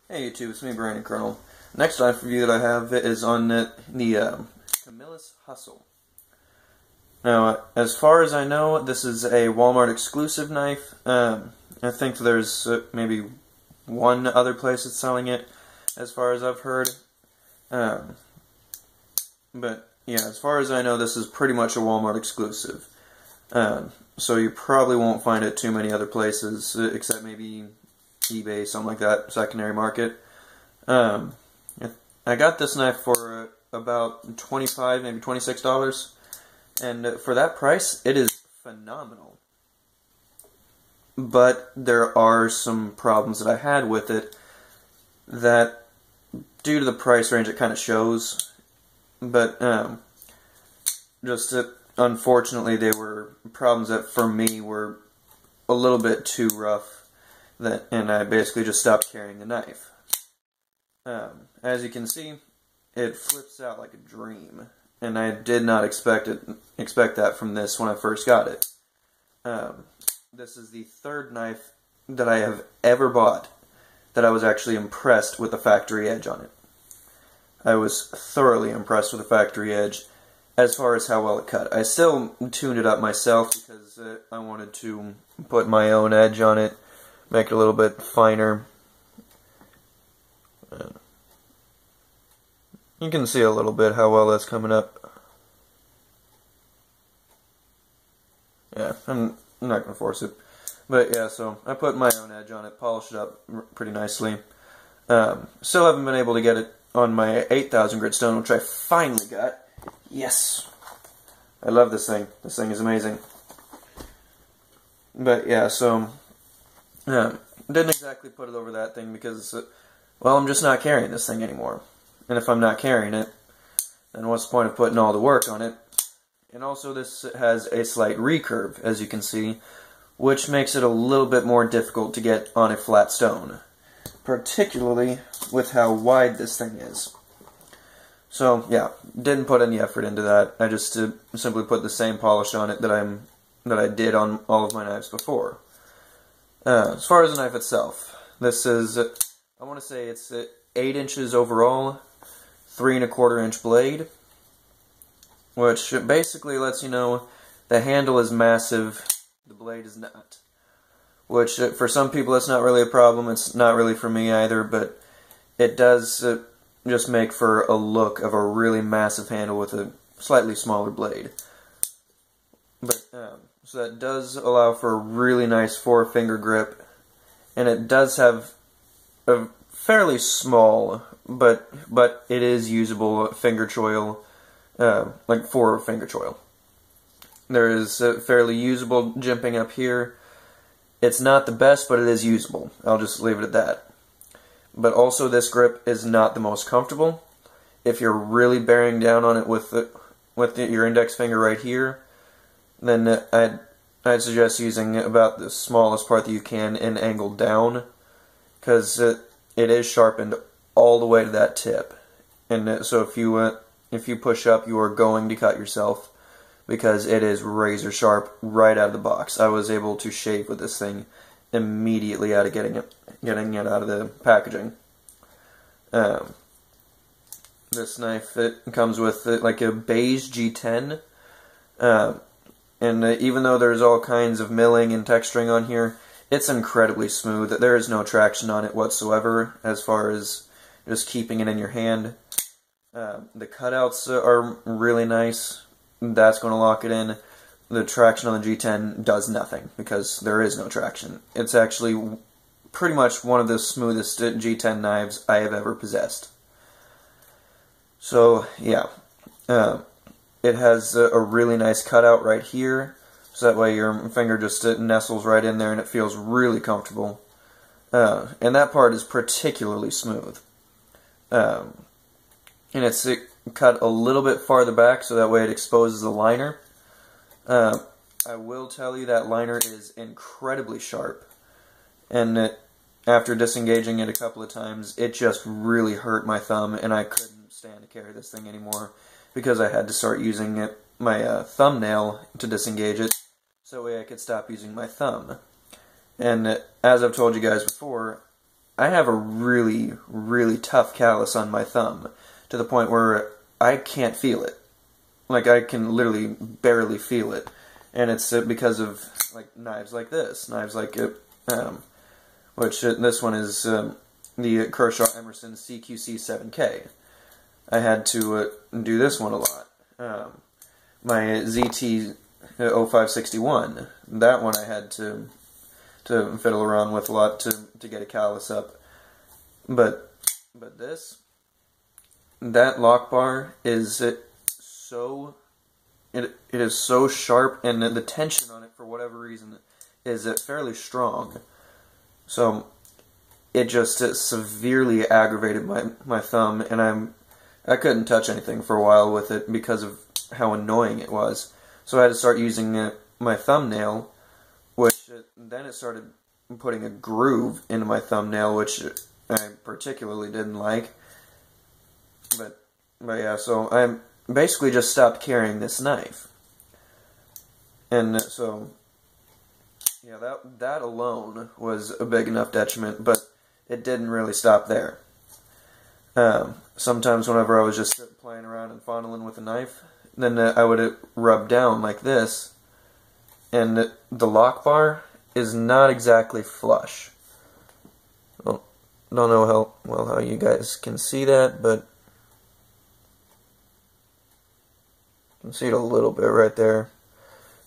Hey YouTube, it's me, Brandon Colonel. Next knife review that I have is on the Camillus Hustle. Now, as far as I know, this is a Walmart exclusive knife. I think there's maybe one other place that's selling it, as far as I've heard. But yeah, as far as I know, this is pretty much a Walmart exclusive. So you probably won't find it too many other places, except maybe eBay, something like that, secondary market. I got this knife for about $25, maybe $26, and for that price, it is phenomenal. But there are some problems that I had with it that, due to the price range, it kind of shows. But unfortunately, they were problems that for me were a little bit too rough. And I basically just stopped carrying the knife. As you can see, it flips out like a dream, and I did not expect that from this when I first got it. This is the third knife that I have ever bought that I was actually impressed with the factory edge on it. I was thoroughly impressed with the factory edge as far as how well it cut. I still tuned it up myself because I wanted to put my own edge on it, make it a little bit finer. You can see a little bit how well that's coming up. Yeah, I'm not going to force it. But yeah, so I put my own edge on it, polished it up pretty nicely. Still haven't been able to get it on my 8,000 grit stone, which I finally got. Yes! I love this thing. This thing is amazing. But yeah, so didn't exactly put it over that thing because, well, I'm just not carrying this thing anymore. And if I'm not carrying it, then what's the point of putting all the work on it? And also this has a slight recurve, as you can see, which makes it a little bit more difficult to get on a flat stone, particularly with how wide this thing is. So yeah, didn't put any effort into that. I just simply put the same polish on it that I did on all of my knives before. As far as the knife itself, this is, I want to say it's 8 inches overall, 3 1/4 inch blade, which basically lets you know the handle is massive, the blade is not. Which for some people it's not really a problem, it's not really for me either, but it does just make for a look of a really massive handle with a slightly smaller blade. But so that does allow for a really nice 4-finger grip, and it does have a fairly small, but it is usable finger choil, like 4-finger choil. There is fairly usable jimping up here. It's not the best, but it is usable. I'll just leave it at that. But also this grip is not the most comfortable. If you're really bearing down on it with your index finger right here, then I'd suggest using about the smallest part that you can and angled down, because it is sharpened all the way to that tip. And so if you push up, you are going to cut yourself, because it is razor sharp right out of the box. I was able to shave with this thing immediately out of getting it out of the packaging. This knife, it comes with like a beige G10, and even though there's all kinds of milling and texturing on here, it's incredibly smooth. There is no traction on it whatsoever as far as just keeping it in your hand. The cutouts are really nice. That's going to lock it in. The traction on the G10 does nothing because there is no traction. It's actually pretty much one of the smoothest G10 knives I have ever possessed. So yeah, it has a really nice cutout right here, so that way your finger just nestles right in there and it feels really comfortable. And that part is particularly smooth. And it's cut a little bit farther back, so that way it exposes the liner. I will tell you that liner is incredibly sharp, and after disengaging it a couple of times, it just really hurt my thumb, and I couldn't stand to carry this thing anymore, because I had to start using my thumbnail to disengage it, so that way I could stop using my thumb. And as I've told you guys before, I have a really, really tough callus on my thumb, to the point where I can't feel it. Like, I can literally barely feel it. And it's because of, like, knives like this. Knives like, this one is the Kershaw Emerson CQC7K. I had to do this one a lot. My ZT 0561, that one I had to fiddle around with a lot to get a callus up. But this, that lock bar is so, it is so sharp, and the tension on it, for whatever reason, is fairly strong. So it just severely aggravated my thumb, and I couldn't touch anything for a while with it because of how annoying it was. So I had to start using my thumbnail, which then it started putting a groove into my thumbnail, which I particularly didn't like. But yeah, so I basically just stopped carrying this knife. And so, yeah, that alone was a big enough detriment, but it didn't really stop there. Sometimes whenever I was just playing around and fondling with a knife, then I would rub down like this, and the lock bar is not exactly flush. Well, don't know how you guys can see that, but you can see it a little bit right there.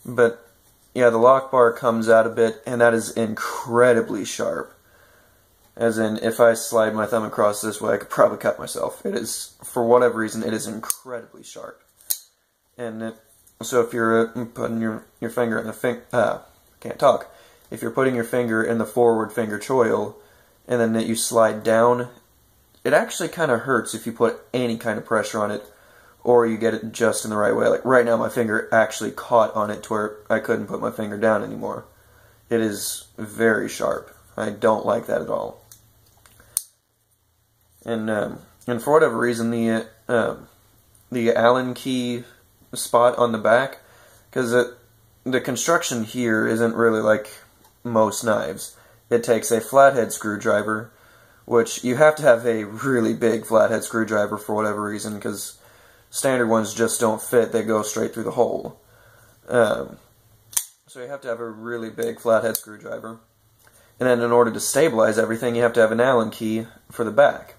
But yeah, the lock bar comes out a bit, and that is incredibly sharp. As in, if I slide my thumb across this way, I could probably cut myself. It is, for whatever reason, it is incredibly sharp. And so if you're putting your finger in the can't talk. If you're putting your finger in the forward finger choil, and then you slide down, it actually kind of hurts if you put any kind of pressure on it, or you get it just in the right way. Like right now, my finger actually caught on it to where I couldn't put my finger down anymore. It is very sharp. I don't like that at all. And for whatever reason, the Allen key spot on the back, because the construction here isn't really like most knives. It takes a flathead screwdriver, which you have to have a really big flathead screwdriver for whatever reason, because standard ones just don't fit. They go straight through the hole. So you have to have a really big flathead screwdriver. And then in order to stabilize everything, you have to have an Allen key for the back.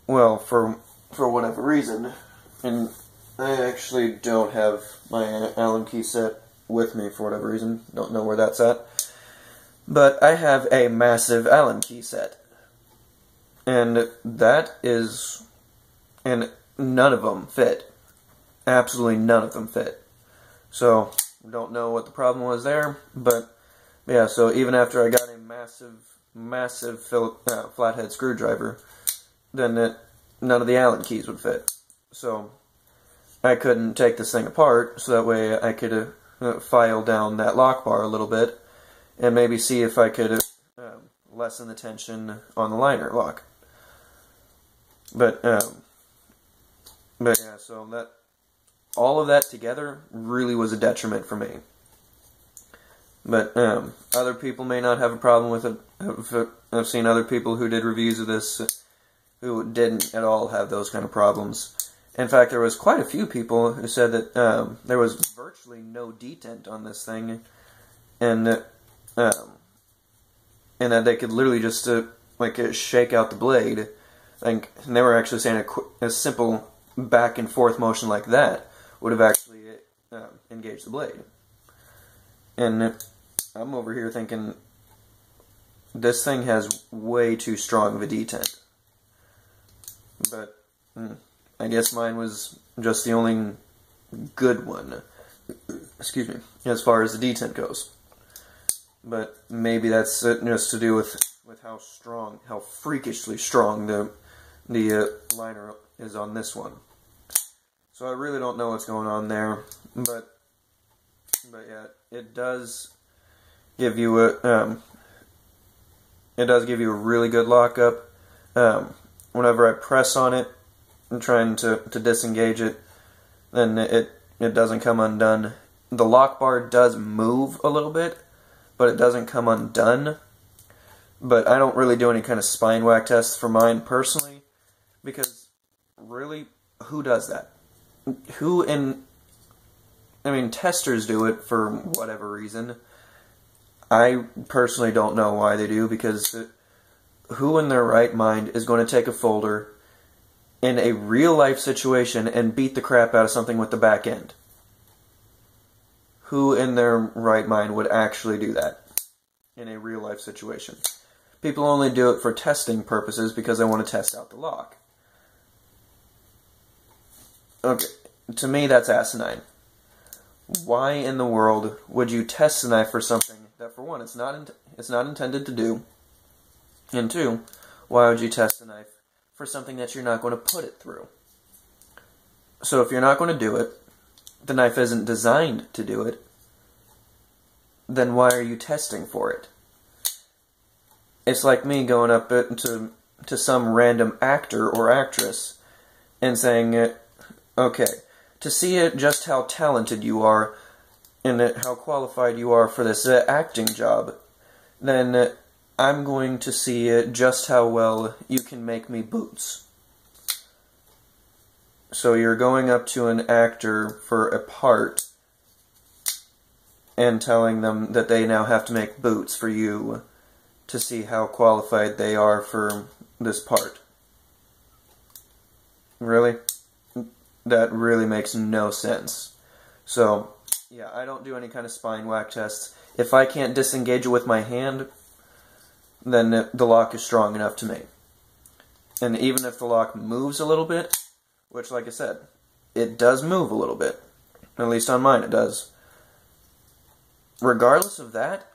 Well, for whatever reason, and I actually don't have my Allen key set with me for whatever reason. Don't know where that's at. But I have a massive Allen key set. And that is... and none of them fit. Absolutely none of them fit. So, don't know what the problem was there, but yeah, so even after I got a massive flathead screwdriver, then none of the Allen keys would fit. So, I couldn't take this thing apart, so that way I could file down that lock bar a little bit, and maybe see if I could lessen the tension on the liner lock. But yeah, so all of that together really was a detriment for me. But other people may not have a problem with it. I've seen other people who did reviews of this who didn't at all have those kind of problems. In fact, there was quite a few people who said that there was virtually no detent on this thing, and that they could literally just shake out the blade. And they were actually saying a simple back and forth motion like that would have actually engaged the blade. And I'm over here thinking, this thing has way too strong of a detent. But I guess mine was just the only good one, excuse me, as far as the detent goes. But maybe that's just to do with how freakishly strong the liner is on this one. So I really don't know what's going on there, but yeah, it does give you a really good lockup. Whenever I press on it and trying to disengage it, then it doesn't come undone. The lock bar does move a little bit, but it doesn't come undone. But I don't really do any kind of spine whack tests for mine personally, because really, who does that? I mean, testers do it for whatever reason. I personally don't know why they do, because who in their right mind is going to take a folder in a real-life situation and beat the crap out of something with the back end? Who in their right mind would actually do that in a real-life situation? People only do it for testing purposes because they want to test out the lock. Okay, to me that's asinine. Why in the world would you test a knife for something that, for one, it's not intended to do, and two, why would you test a knife for something that you're not going to put it through? So if you're not going to do it, the knife isn't designed to do it, then why are you testing for it? It's like me going up to some random actor or actress and saying, okay, to see just how talented you are and how qualified you are for this acting job, then I'm going to see just how well you can make me boots. So you're going up to an actor for a part and telling them that they now have to make boots for you to see how qualified they are for this part. Really? That really makes no sense. So, yeah, I don't do any kind of spine whack tests. If I can't disengage it with my hand, then the lock is strong enough to me. And even if the lock moves a little bit, which, like I said, it does move a little bit, at least on mine it does, regardless of that,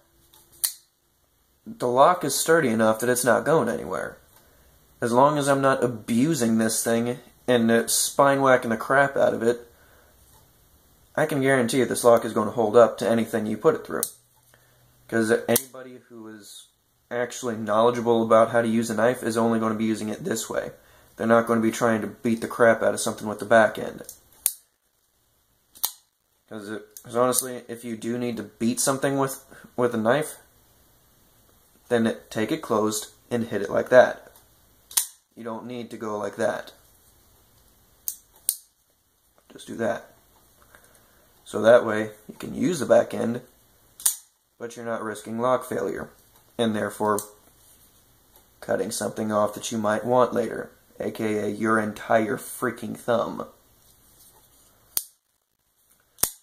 the lock is sturdy enough that it's not going anywhere. As long as I'm not abusing this thing and spine whacking the crap out of it, I can guarantee you this lock is going to hold up to anything you put it through. Because anybody who is actually knowledgeable about how to use a knife is only going to be using it this way. They're not going to be trying to beat the crap out of something with the back end. Because honestly, if you do need to beat something with a knife, then take it closed and hit it like that. You don't need to go like that. Just do that. So that way, you can use the back end, but you're not risking lock failure, and therefore cutting something off that you might want later, aka your entire freaking thumb.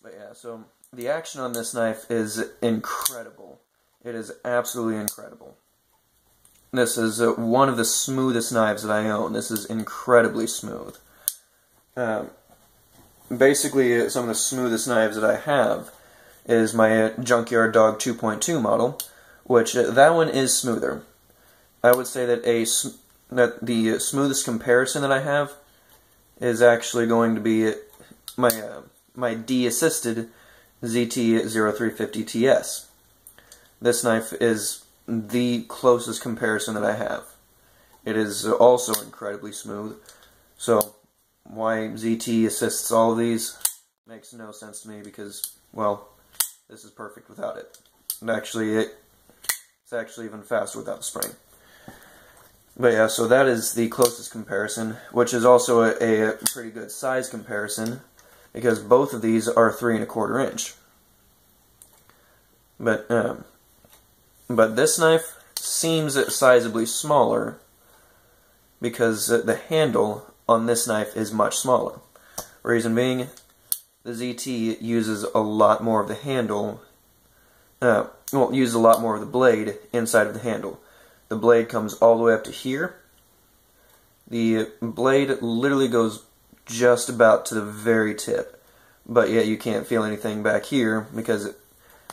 But yeah, so the action on this knife is incredible. It is absolutely incredible. This is one of the smoothest knives that I own. This is incredibly smooth. Basically, some of the smoothest knives that I have is my Junkyard Dog 2.2 model, which that one is smoother. I would say that the smoothest comparison that I have is actually going to be my D-assisted ZT-0350TS. This knife is the closest comparison that I have. It is also incredibly smooth, so why ZT assists all of these makes no sense to me, because, well, this is perfect without it. And actually, it's actually even faster without the spring. But yeah, so that is the closest comparison, which is also a pretty good size comparison, because both of these are 3 1/4 inch. But this knife seems sizably smaller, because the handle on this knife is much smaller. Reason being, the ZT uses a lot more of the handle, uses a lot more of the blade inside of the handle. The blade comes all the way up to here. The blade literally goes just about to the very tip, but yet you can't feel anything back here because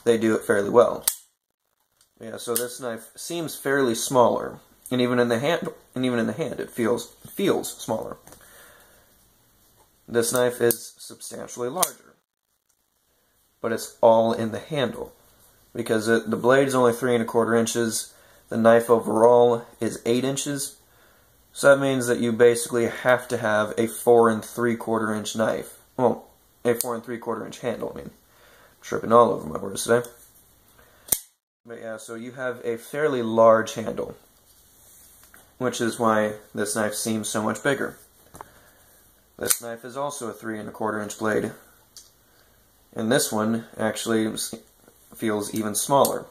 they do it fairly well. Yeah, so this knife seems fairly smaller, and even in the hand, it feels smaller. This knife is substantially larger, but it's all in the handle, because the blade is only 3 1/4 inches. The knife overall is 8 inches, so that means that you basically have to have a 4 3/4 inch knife. Well, a 4 3/4 inch handle. I mean, tripping all over my words today. But yeah, so you have a fairly large handle, which is why this knife seems so much bigger. This knife is also a 3 1/4 inch blade, and this one actually feels even smaller.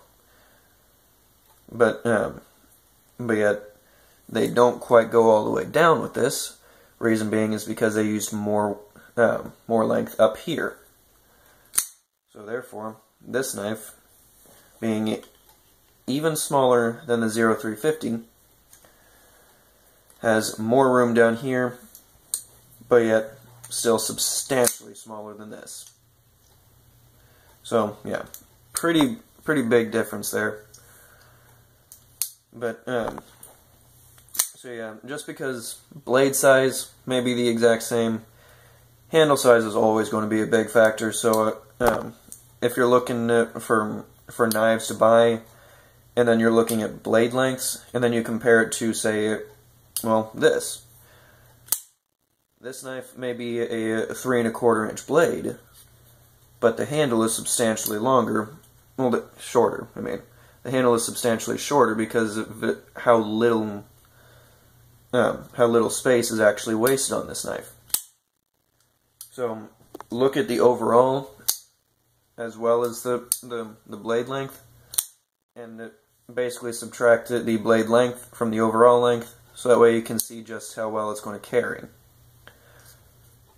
But yet they don't quite go all the way down with this. Reason being is because they used more length up here. So therefore, this knife, being even smaller than the 0350, has more room down here, but yet still substantially smaller than this. So yeah, pretty big difference there. But so yeah, just because blade size may be the exact same, handle size is always going to be a big factor. So if you're looking for knives to buy, and then you're looking at blade lengths, and then you compare it to, say, well, this knife may be a 3 1/4 inch blade, but the handle is substantially longer. Well, shorter. I mean, the handle is substantially shorter because of how little space is actually wasted on this knife. So look at the overall as well as the blade length, and basically subtract the blade length from the overall length, so that way you can see just how well it's going to carry.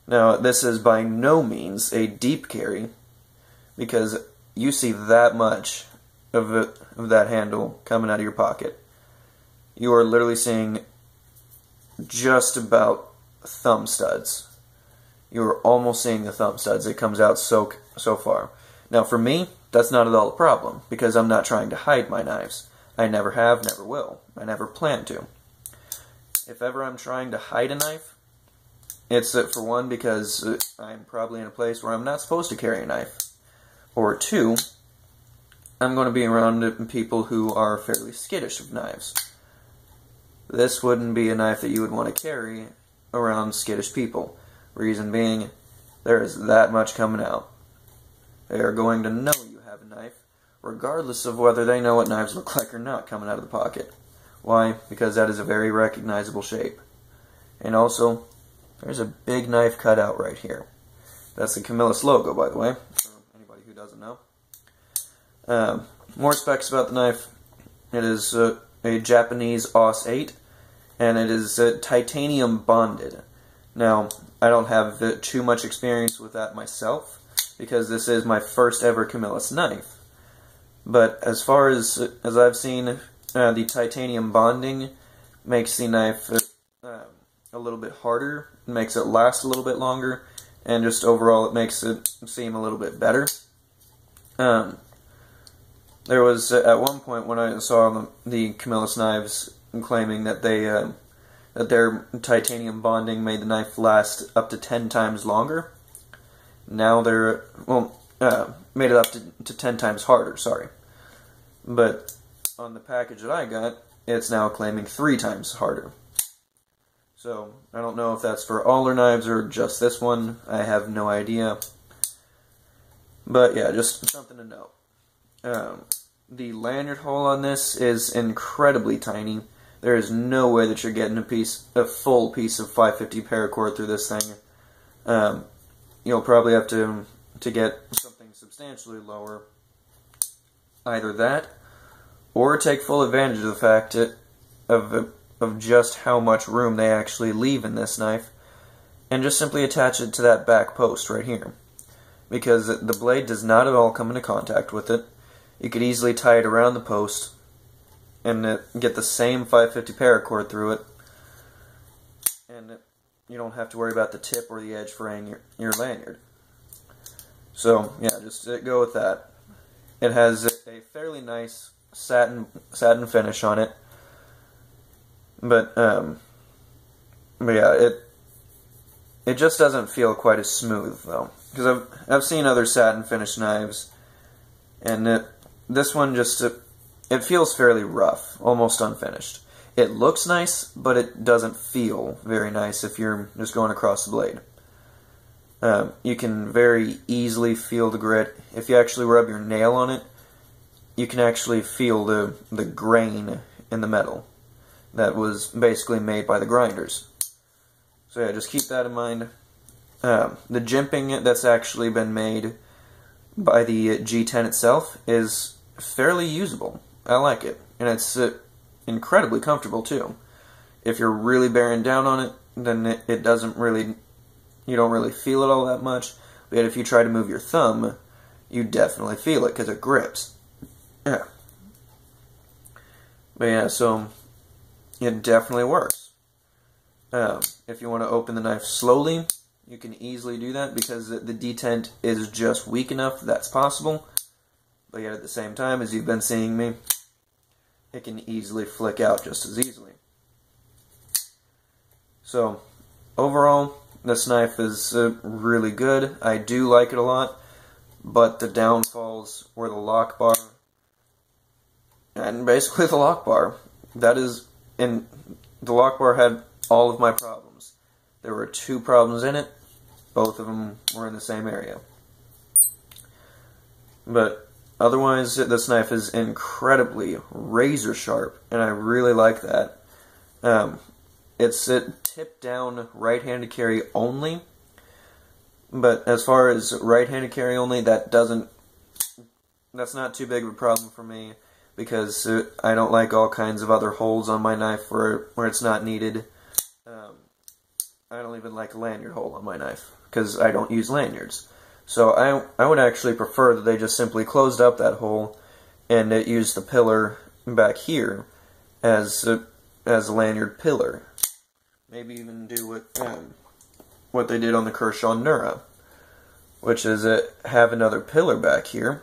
Now, this is by no means a deep carry, because you see that much of that handle coming out of your pocket. You are literally seeing just about thumb studs. You are almost seeing the thumb studs. It comes out so far. Now, for me, that's not at all a problem, because I'm not trying to hide my knives. I never have, never will. I never plan to. If ever I'm trying to hide a knife, it's for one, because I'm probably in a place where I'm not supposed to carry a knife. Or two, I'm going to be around people who are fairly skittish of knives. This wouldn't be a knife that you would want to carry around skittish people. Reason being, there is that much coming out. They are going to know you have a knife, regardless of whether they know what knives look like or not coming out of the pocket. Why? Because that is a very recognizable shape. And also, there's a big knife cut out right here. That's the Camillus logo, by the way, for anybody who doesn't know. More specs about the knife. It is a Japanese AUS 8, and it is titanium bonded. Now, I don't have too much experience with that myself, because this is my first ever Camillus knife. But as far as I've seen, the titanium bonding makes the knife a little bit harder, makes it last a little bit longer, and just overall it makes it seem a little bit better. There was at one point when I saw the Camillus knives claiming that that their titanium bonding made the knife last up to 10 times longer. Now they're, made it up to 10 times harder, sorry. But on the package that I got, it's now claiming 3 times harder. So, I don't know if that's for all their knives or just this one. I have no idea. But yeah, just something to note. The lanyard hole on this is incredibly tiny. There is no way that you're getting a full piece of 550 paracord through this thing. You'll probably have to get something substantially lower. Either that, or take full advantage of the fact of just how much room they actually leave in this knife, and just simply attach it to that back post right here. Because the blade does not at all come into contact with it. You could easily tie it around the post and get the same 550 paracord through it, and you don't have to worry about the tip or the edge fraying your lanyard. So yeah, just go with that. It has a fairly nice satin finish on it, but yeah, it just doesn't feel quite as smooth though. Because I've seen other satin finish knives, and this one just it feels fairly rough, almost unfinished. It looks nice, but it doesn't feel very nice if you're just going across the blade. You can very easily feel the grit. If you actually rub your nail on it, you can actually feel the grain in the metal that was basically made by the grinders. So yeah, just keep that in mind. The jimping that's actually been made by the G10 itself is fairly usable. I like it, and it's incredibly comfortable too. If you're really bearing down on it, then it doesn't really, you don't really feel it all that much. But if you try to move your thumb, you definitely feel it because it grips. Yeah. But yeah, so it definitely works. If you want to open the knife slowly, you can easily do that because the detent is just weak enough that's possible. But yet at the same time, as you've been seeing me, it can easily flick out just as easily. So, overall, this knife is really good. I do like it a lot, but the downfalls were the lock bar, and basically the lock bar. That is, and the lock bar had all of my problems. There were 2 problems in it. Both of them were in the same area. But otherwise, this knife is incredibly razor sharp, and I really like that. It's a tip-down right-handed carry only, but as far as right-handed carry only, that's not too big of a problem for me, because I don't like all kinds of other holes on my knife where it's not needed. I don't even like a lanyard hole on my knife, because I don't use lanyards. So I would actually prefer that they just simply closed up that hole and used the pillar back here as a lanyard pillar. Maybe even do what they did on the Kershaw Nura, which is have another pillar back here,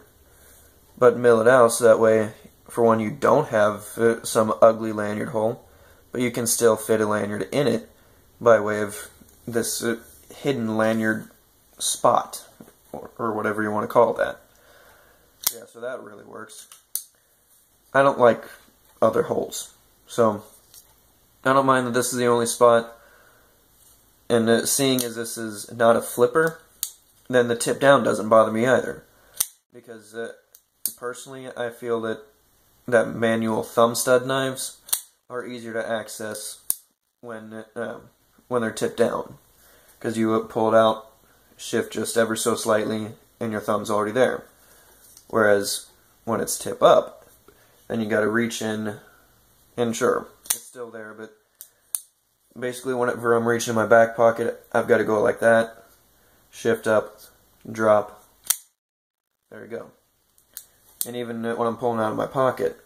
but mill it out so that way, for one, you don't have some ugly lanyard hole, but you can still fit a lanyard in it by way of this hidden lanyard spot, or whatever you want to call that. Yeah, so that really works. I don't like other holes, so I don't mind that this is the only spot, and seeing as this is not a flipper, then the tip down doesn't bother me either. Because personally, I feel that manual thumb stud knives are easier to access when they're tipped down. Because you pull it out, shift just ever so slightly, and your thumb's already there. Whereas when it's tip up, then you gotta reach in, and sure, it's still there, but basically whenever I'm reaching in my back pocket, I've got to go like that, shift up, drop, there you go. And even when I'm pulling out of my pocket,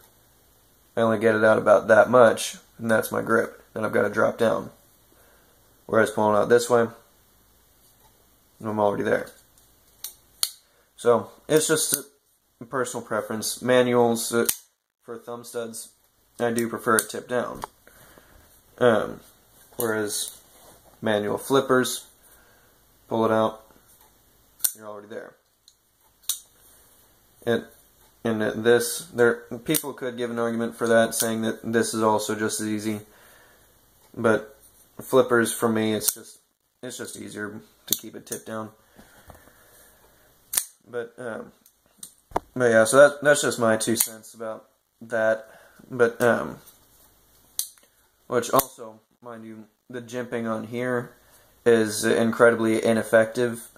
I only get it out about that much, and that's my grip. Then I've got to drop down. Whereas pulling out this way, I'm already there. So, it's just a personal preference. Manuals for thumb studs, I do prefer it tipped down. Whereas manual flippers, pull it out, you're already there. People could give an argument for that, saying that this is also just as easy. But flippers, for me, it's just easier to keep it tipped down. But yeah, so that's just my 2 cents about that. But which also, mind you, the jimping on here is incredibly ineffective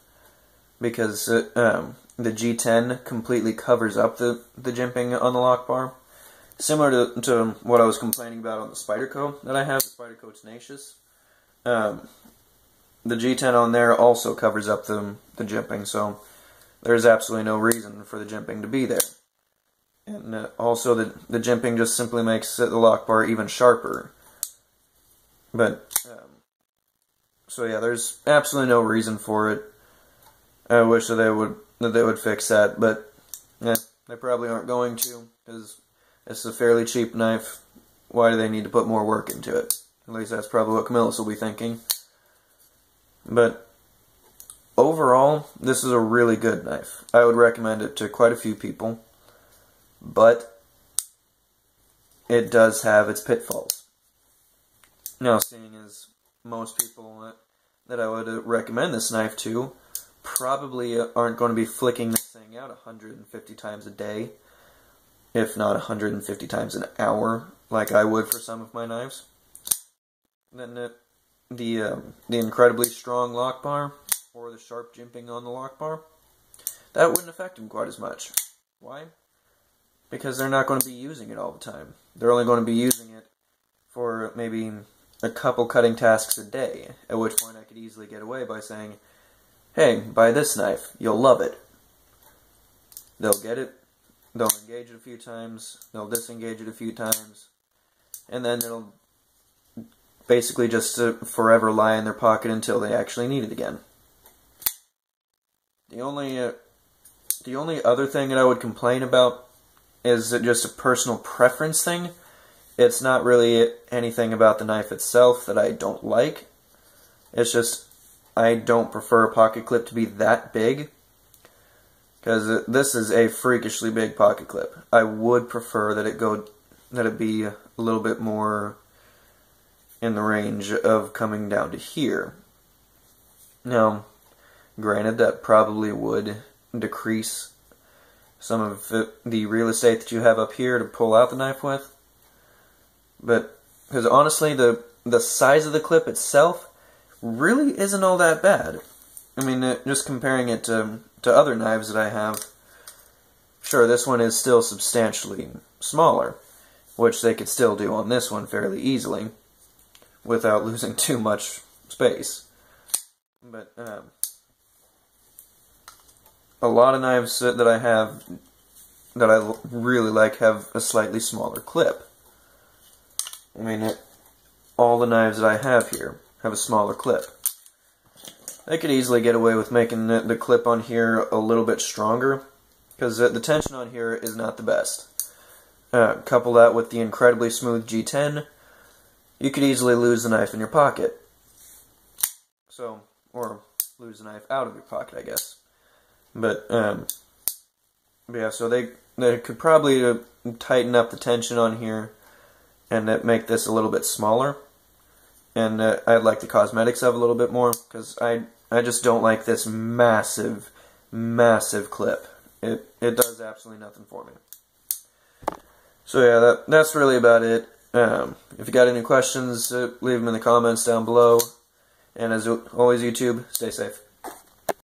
because the G10 completely covers up the jimping on the lock bar. Similar to what I was complaining about on the Spyderco that I have, the Spyderco Tenacious. The G10 on there also covers up the jimping, so there's absolutely no reason for the jimping to be there. And also the jimping just simply makes the lock bar even sharper. But, so yeah, there's absolutely no reason for it. I wish that they would fix that, but yeah, they probably aren't going to, because it's a fairly cheap knife. Why do they need to put more work into it? At least that's probably what Camillus will be thinking. But overall, this is a really good knife. I would recommend it to quite a few people, but it does have its pitfalls. Now, seeing as most people that I would recommend this knife to probably aren't going to be flicking this thing out 150 times a day, if not 150 times an hour, like I would for some of my knives, then the incredibly strong lock bar, or the sharp jimping on the lock bar, that wouldn't affect them quite as much. Why? Because they're not going to be using it all the time. They're only going to be using it for maybe a couple cutting tasks a day, at which point I could easily get away by saying, hey, buy this knife, you'll love it. They'll get it, they'll engage it a few times, they'll disengage it a few times, and then it'll basically just forever lie in their pocket until they actually need it again. The only other thing that I would complain about is just a personal preference thing. It's not really anything about the knife itself that I don't like. It's just I don't prefer a pocket clip to be that big, because this is a freakishly big pocket clip. I would prefer that it be a little bit more in the range of coming down to here. Now, granted, that probably would decrease some of the real estate that you have up here to pull out the knife with, but because honestly, the size of the clip itself really isn't all that bad. I mean, just comparing it to other knives that I have, sure, this one is still substantially smaller, which they could still do on this one fairly easily without losing too much space. But a lot of knives that I have that I really like have a slightly smaller clip. I mean, all the knives that I have here have a smaller clip. I could easily get away with making the clip on here a little bit stronger, because the tension on here is not the best. Couple that with the incredibly smooth G10, you could easily lose the knife in your pocket. So, or lose the knife out of your pocket, I guess. But yeah, so they could probably tighten up the tension on here and make this a little bit smaller. And I'd like the cosmetics of a little bit more, because I just don't like this massive, massive clip. It does absolutely nothing for me. So yeah, that's really about it. If you got any questions, leave them in the comments down below. And as always, YouTube, stay safe.